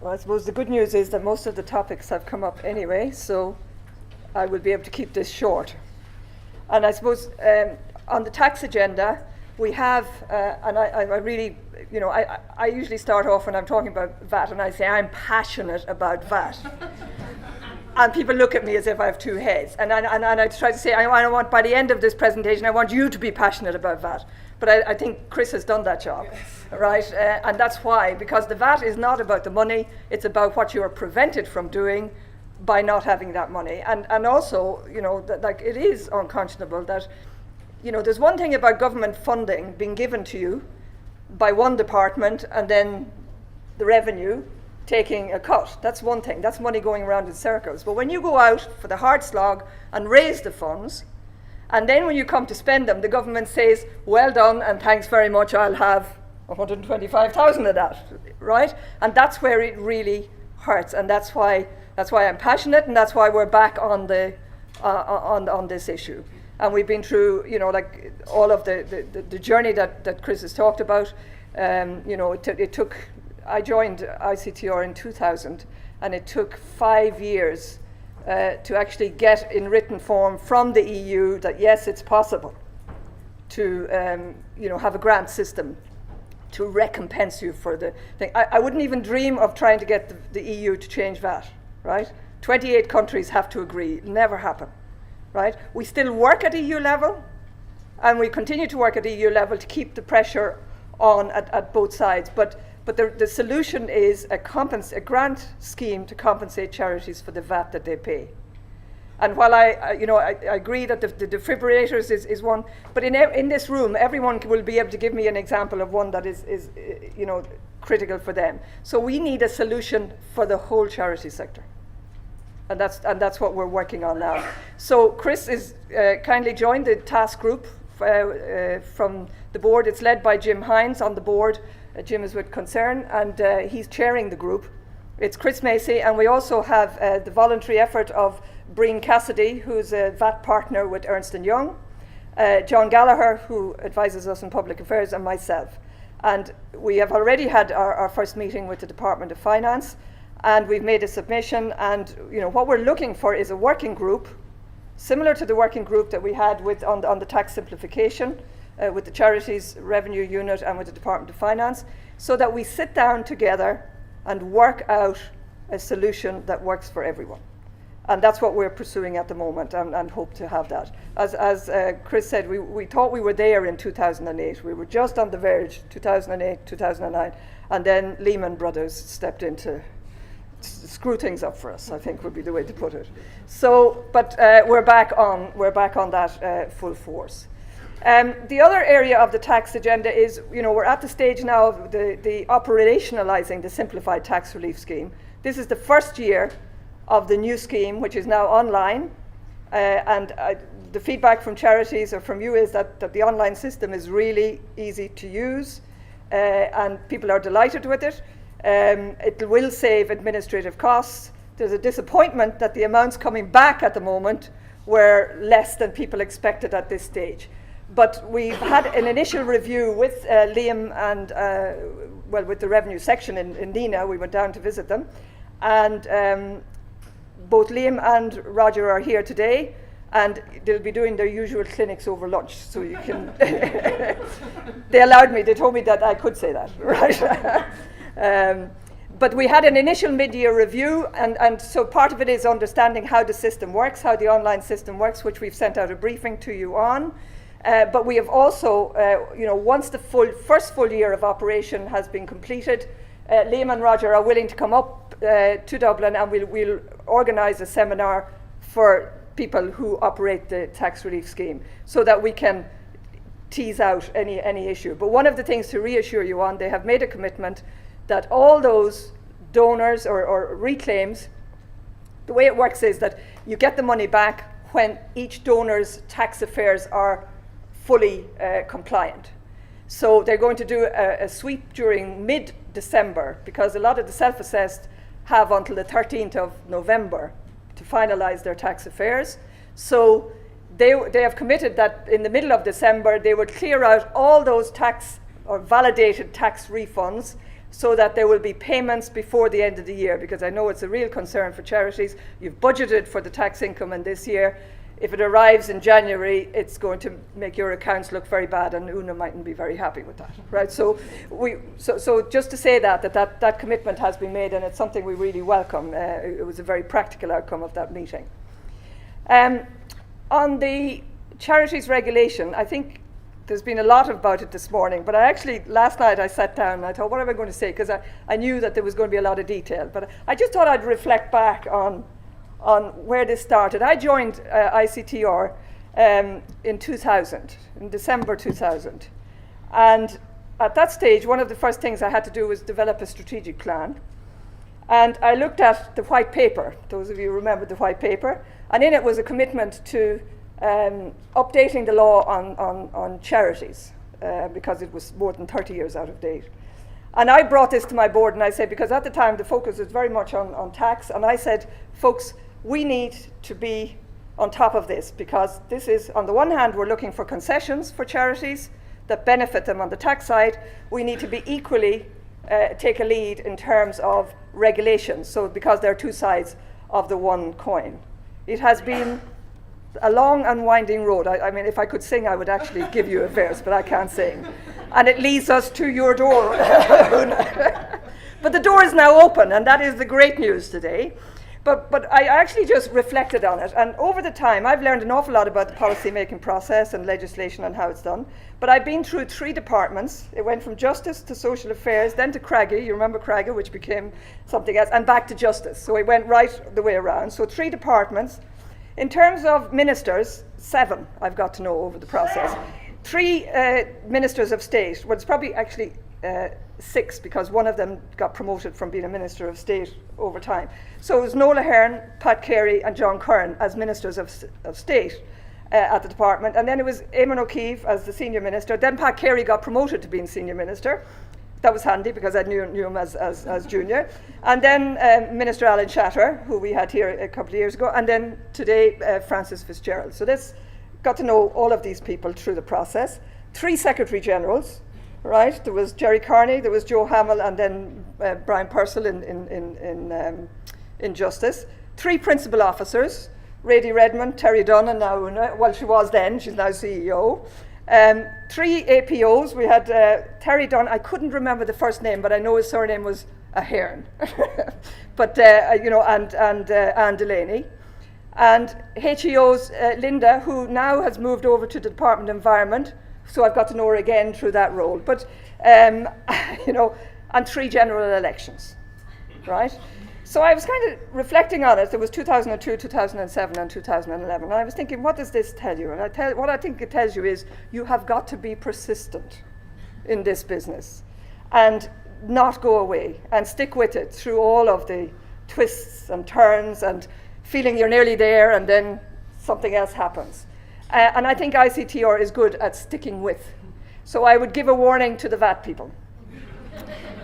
Well, I suppose the good news is that most of the topics have come up anyway, so I will be able to keep this short. And I suppose on the tax agenda, we have, and I really, I usually start off when I'm talking about VAT and I say I'm passionate about VAT. And people look at me as if I have two heads. And I try to say, I want, by the end of this presentation, I want you to be passionate about VAT. But I think Chris has done that job, yes. Right? And that's why, because the VAT is not about the money, it's about what you are prevented from doing by not having that money. And also, that it is unconscionable that, there's one thing about government funding being given to you by one department and then the revenue taking a cut. That's one thing. That's money going around in circles. But when you go out for the hard slog and raise the funds, and then when you come to spend them, the government says, well done and thanks very much, I'll have 125,000 of that, right? And that's where it really hurts. And that's why I'm passionate, and that's why we're back on the on this issue. And we've been through, all of the journey that Chris has talked about. It took, I joined ICTR in 2000, and it took 5 years to actually get in written form from the EU that yes, it's possible to have a grant system to recompense you for the thing. I wouldn't even dream of trying to get the EU to change VAT, right? 28 countries have to agree. It'll never happen, right? We still work at EU level, and we continue to work at EU level to keep the pressure on at both sides. But the solution is a grant scheme to compensate charities for the VAT that they pay. And while I agree that the defibrillators is one, but in this room, everyone will be able to give me an example of one that is critical for them. So we need a solution for the whole charity sector. And that's what we're working on now. So Chris is kindly joined the task group from the board. It's led by Jim Hines on the board. Jim is with Concern, and he's chairing the group. It's Chris Macy, and we also have the voluntary effort of Breen Cassidy, who's a VAT partner with Ernst & Young, John Gallagher, who advises us on public affairs, and myself. And we have already had our first meeting with the Department of Finance, and we've made a submission, and what we're looking for is a working group, similar to the working group that we had on the tax simplification, with the Charities Revenue Unit and with the Department of Finance, so that we sit down together and work out a solution that works for everyone. And that's what we're pursuing at the moment, and hope to have that. As Chris said, we thought we were there in 2008. We were just on the verge, 2008, 2009, and then Lehman Brothers stepped in to screw things up for us, I think would be the way to put it. So, but we're back on that full force. The other area of the tax agenda is, we're at the stage now of the operationalizing the simplified tax relief scheme. This is the first year of the new scheme, which is now online. And the feedback from charities or from you is that the online system is really easy to use, and people are delighted with it. It will save administrative costs. There's a disappointment that the amounts coming back at the moment were less than people expected at this stage. But we've had an initial review with Liam and, with the revenue section in Nina. We went down to visit them. And both Liam and Roger are here today, and they'll be doing their usual clinics over lunch. So you can, they told me that I could say that, right? But we had an initial mid-year review, and so part of it is understanding how the system works, how the online system works, which we've sent out a briefing to you on. But we have also, once the first full year of operation has been completed, Liam and Roger are willing to come up to Dublin, and we'll organise a seminar for people who operate the tax relief scheme, so that we can tease out any issue. But one of the things to reassure you on, they have made a commitment that all those donors or reclaims, the way it works is that you get the money back when each donor's tax affairs are fully compliant. So they're going to do a sweep during mid-December, because a lot of the self-assessed have until the 13th of November to finalise their tax affairs. So they have committed that in the middle of December they would clear out all those tax or validated tax refunds, so that there will be payments before the end of the year, because I know it's a real concern for charities. You've budgeted for the tax income in this year. If it arrives in January, it's going to make your accounts look very bad, and Una mightn't be very happy with that, right? So just to say that commitment has been made, and it's something we really welcome. It was a very practical outcome of that meeting. On the charities regulation, I think there's been a lot about it this morning, but last night I sat down and I thought, what am I going to say? Because I knew that there was going to be a lot of detail, but I just thought I'd reflect back on where this started. I joined ICTR in 2000, in December 2000. And at that stage, one of the first things I had to do was develop a strategic plan. And I looked at the white paper. Those of you who remember the white paper. And in it was a commitment to updating the law on charities, because it was more than 30 years out of date. And I brought this to my board and I said, because at the time the focus was very much on tax, and I said, folks, we need to be on top of this, because this is, on the one hand, we're looking for concessions for charities that benefit them on the tax side. We need to be equally take a lead in terms of regulations, so because there are two sides of the one coin. It has been a long and winding road. I mean, if I could sing, I would actually give you a verse, but I can't sing. And it leads us to your door. But the door is now open, and that is the great news today. But I actually just reflected on it, and over the time I've learned an awful lot about the policy making process and legislation and how it's done. But I've been through 3 departments. It went from Justice to Social Affairs, then to Craggy, you remember Craggy, which became something else, and back to Justice. So it went right the way around. So 3 departments. In terms of ministers, 7 I've got to know over the process. 3 ministers of state. Well, it's probably actually 6, because one of them got promoted from being a Minister of State over time. So it was Nola Hearn, Pat Carey and John Curran as Ministers of State at the department. And then it was Eamon O'Keefe as the Senior Minister. Then Pat Carey got promoted to being Senior Minister. That was handy, because I knew him as junior. And then Minister Alan Shatter, who we had here a couple of years ago. And then today, Francis Fitzgerald. So this got to know all of these people through the process. 3 Secretary Generals. Right, there was Jerry Carney, there was Joe Hamill, and then Brian Purcell in Justice. 3 principal officers, Rady Redmond, Terry Dunn, and now Una. Well, she was then, she's now CEO. 3 APOs, we had Terry Dunn, I couldn't remember the first name, but I know his surname was Ahern. But, and Anne Delaney. And HEOs, Linda, who now has moved over to the Department of Environment. So I've got to know her again through that role. But, and 3 general elections, right? So I was kind of reflecting on it. There was 2002, 2007, and 2011. And I was thinking, what does this tell you? And what I think it tells you is you have got to be persistent in this business and not go away and stick with it through all of the twists and turns and feeling you're nearly there and then something else happens. And I think ICTR is good at sticking with. So I would give a warning to the VAT people.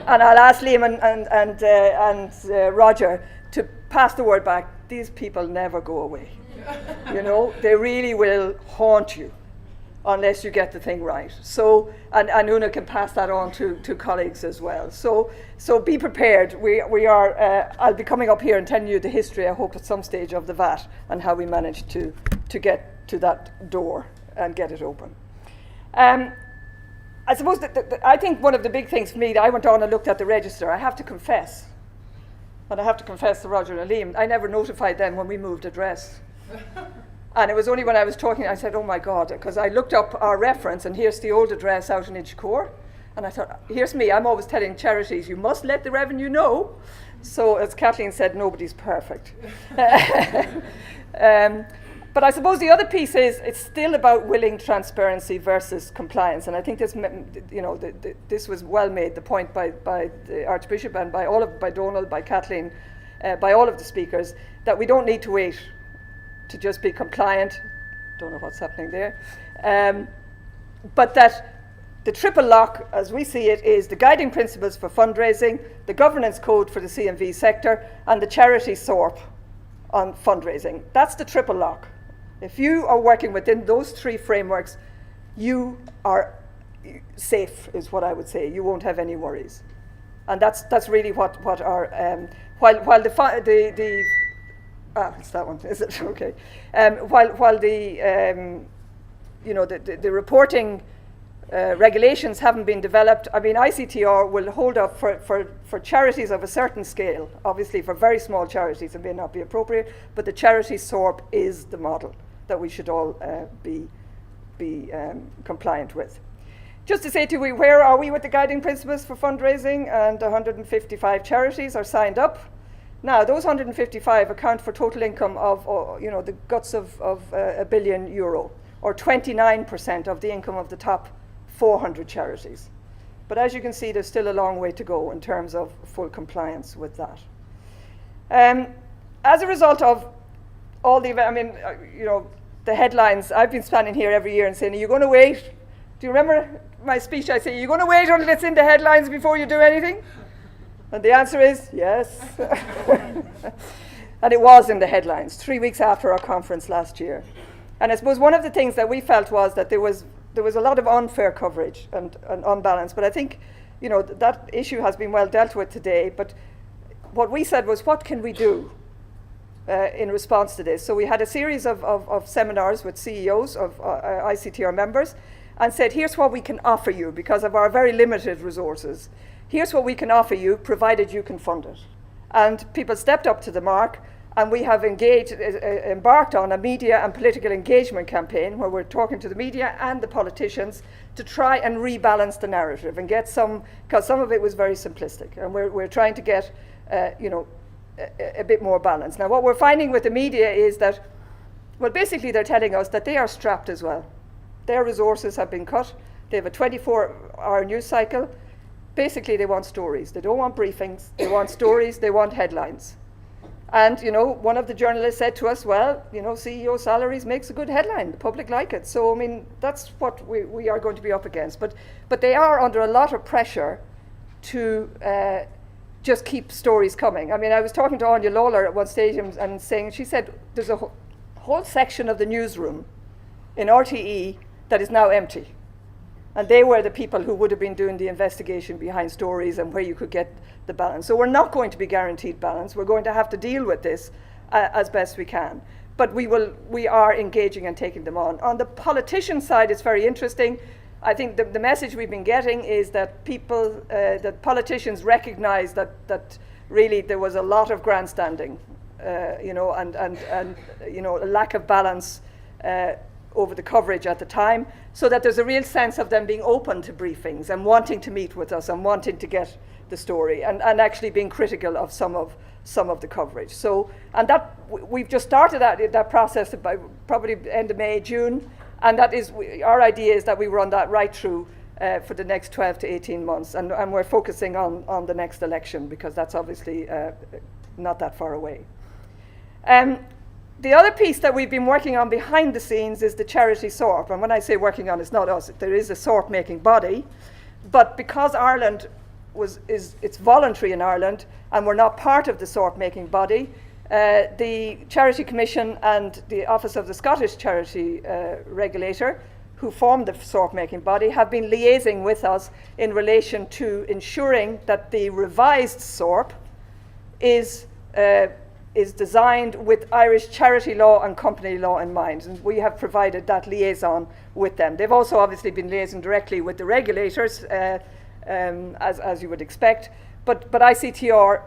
And I'll ask Liam and Roger to pass the word back. These people never go away. They really will haunt you unless you get the thing right. So, and Una can pass that on to colleagues as well. So be prepared. We are, I'll be coming up here and telling you the history, I hope, at some stage of the VAT and how we managed to get to that door and get it open. I suppose I think one of the big things for me, I went on and looked at the register. I have to confess, and I have to confess to Roger and Liam, I never notified them when we moved address. And it was only when I was talking, I said, oh my God, because I looked up our reference, and here's the old address out in Inchicore. And I thought, here's me, I'm always telling charities, you must let the revenue know. So as Kathleen said, nobody's perfect. But I suppose the other piece is it's still about willing transparency versus compliance, and I think this, this was well made. The point by the Archbishop and by Donald, by Kathleen, by all of the speakers, that we don't need to wait to just be compliant. Don't know what's happening there, but that the triple lock, as we see it, is the guiding principles for fundraising, the governance code for the C&V sector, and the charity SORP on fundraising. That's the triple lock. If you are working within those 3 frameworks, you are safe, is what I would say. You won't have any worries. And that's really what our while it's that one, is it? Okay. While the the reporting regulations haven't been developed, I mean, ICTR will hold up for charities of a certain scale. Obviously, for very small charities, it may not be appropriate, but the charity SORP is the model that we should all be compliant with. Just to say to you, where are we with the guiding principles for fundraising? And 155 charities are signed up. Now, those 155 account for total income of, the guts of €1 billion, or 29% of the income of the top 400 charities. But as you can see, there's still a long way to go in terms of full compliance with that. As a result of all the, the headlines, I've been standing here every year and saying, are you going to wait? Do you remember my speech? I say, are you going to wait until it's in the headlines before you do anything? And the answer is yes. And it was in the headlines 3 weeks after our conference last year. And I suppose one of the things that we felt was that there was a lot of unfair coverage and unbalance. But I think, that issue has been well dealt with today. But what we said was, what can we do in response to this? So we had a series of seminars with CEOs of ICTR members, and said, here's what we can offer you because of our very limited resources. Here's what we can offer you, provided you can fund it. And people stepped up to the mark, and we have embarked on a media and political engagement campaign where we're talking to the media and the politicians to try and rebalance the narrative and get because some of it was very simplistic, and we're trying to get, a bit more balance. Now, what we're finding with the media is that, well, basically they're telling us that they are strapped as well. Their resources have been cut. They have a 24-hour news cycle. Basically, they want stories. They don't want briefings. They want stories. They want headlines. And, one of the journalists said to us, well, CEO salaries makes a good headline. The public like it. So, I mean, that's what we are going to be up against. But they are under a lot of pressure to just keep stories coming. I mean, I was talking to Anya Lawler at one stage and saying, she said, there's a whole section of the newsroom in RTE that is now empty. And they were the people who would have been doing the investigation behind stories and where you could get the balance. So we're not going to be guaranteed balance. We're going to have to deal with this as best we can. But we are engaging and taking them on. On the politician side, it's very interesting. I think the message we've been getting is that that politicians recognize that really there was a lot of grandstanding, and a lack of balance over the coverage at the time, so that there's a real sense of them being open to briefings and wanting to meet with us and wanting to get the story and actually being critical of some of the coverage. So, and that we've just started that process by probably end of May, June, and that is our idea is that we run that right through for the next 12 to 18 months, and we're focusing on the next election because that's obviously not that far away. The other piece that we've been working on behind the scenes is the charity SORP. And when I say working on, it's not us. There is a SORP making body. But because Ireland it's voluntary in Ireland and we're not part of the SORP making body, the Charity Commission and the Office of the Scottish Charity Regulator, who formed the SORP making body, have been liaising with us in relation to ensuring that the revised SORP is designed with Irish charity law and company law in mind, and we have provided that liaison with them. They've also obviously been liaising directly with the regulators, as you would expect, but ICTR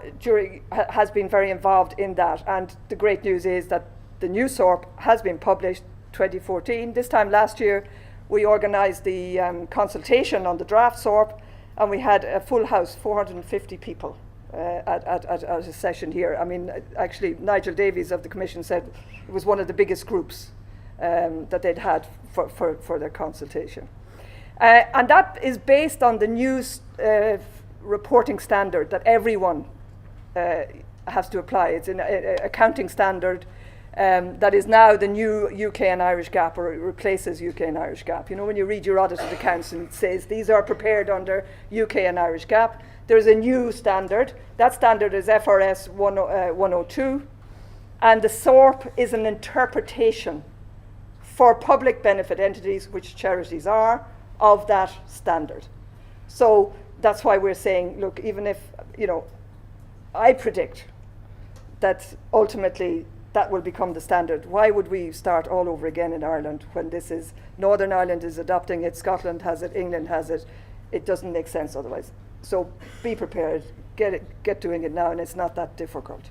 has been very involved in that, and the great news is that the new SORP has been published 2014. This time last year we organised the consultation on the draft SORP, and we had a full house, 450 people. At a session here. I mean, actually, Nigel Davies of the Commission said it was one of the biggest groups that they'd had for their consultation. And that is based on the new reporting standard that everyone has to apply. It's an accounting standard that is now the new UK and Irish GAAP, or it replaces UK and Irish GAAP. When you read your audited accounts and it says these are prepared under UK and Irish GAAP, there's a new standard. That standard is FRS 102, and the SORP is an interpretation for public benefit entities, which charities are, of that standard. So that's why we're saying, look, even if, I predict that ultimately that will become the standard. Why would we start all over again in Ireland when Northern Ireland is adopting it, Scotland has it, England has it? It doesn't make sense otherwise. So be prepared, get doing it now, and it's not that difficult.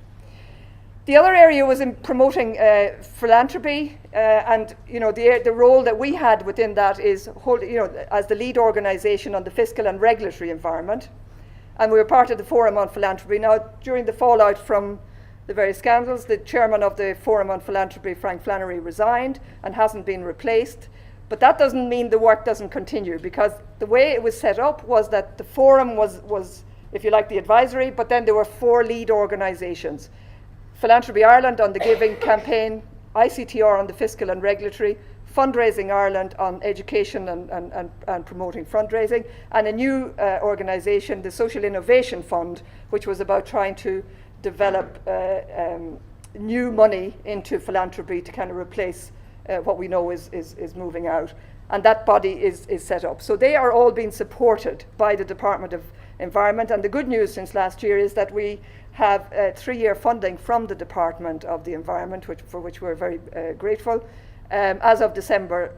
The other area was in promoting philanthropy, and the role that we had within that is as the lead organisation on the fiscal and regulatory environment, and we were part of the Forum on Philanthropy. Now, during the fallout from the various scandals, the chairman of the Forum on Philanthropy, Frank Flannery, resigned and hasn't been replaced. But that doesn't mean the work doesn't continue, because the way it was set up was that the forum was, if you like, the advisory, but then there were 4 lead organisations. Philanthropy Ireland on the giving campaign, ICTR on the fiscal and regulatory, Fundraising Ireland on education and promoting fundraising, and a new organisation, the Social Innovation Fund, which was about trying to develop new money into philanthropy to kind of replace what we know is moving out. And that body is set up. So they are all being supported by the Department of Environment. And the good news since last year is that we have 3-year funding from the Department of the Environment, for which we're very grateful, as of December,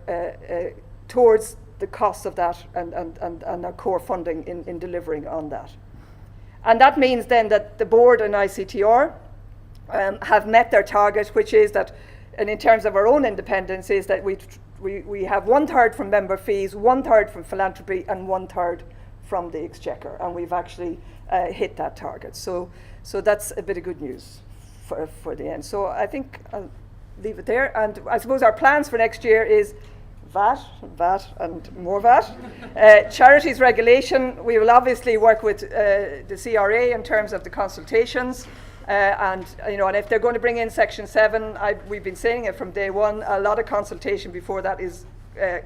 towards the costs of that and our core funding in delivering on that. And that means then that the board and ICTR have met their target, which is that, and in terms of our own independence, is that we have 1/3 from member fees, 1/3 from philanthropy, and 1/3 from the exchequer, and we've actually hit that target. So that's a bit of good news for the end. So I think I'll leave it there, and I suppose our plans for next year is VAT, and more VAT. Charities regulation, we will obviously work with the CRA in terms of the consultations. And if they're going to bring in Section 7, we've been saying it from day one, a lot of consultation before that is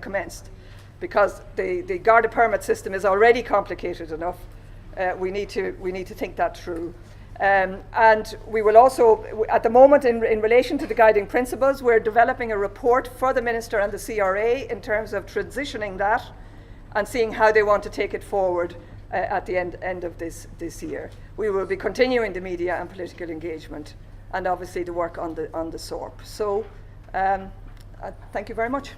commenced, because the Garda permit system is already complicated enough. We need to think that through. And we will also, at the moment, in relation to the guiding principles, we're developing a report for the Minister and the CRA in terms of transitioning that and seeing how they want to take it forward at the end of this year. We will be continuing the media and political engagement, and obviously the work on the SORP. So thank you very much.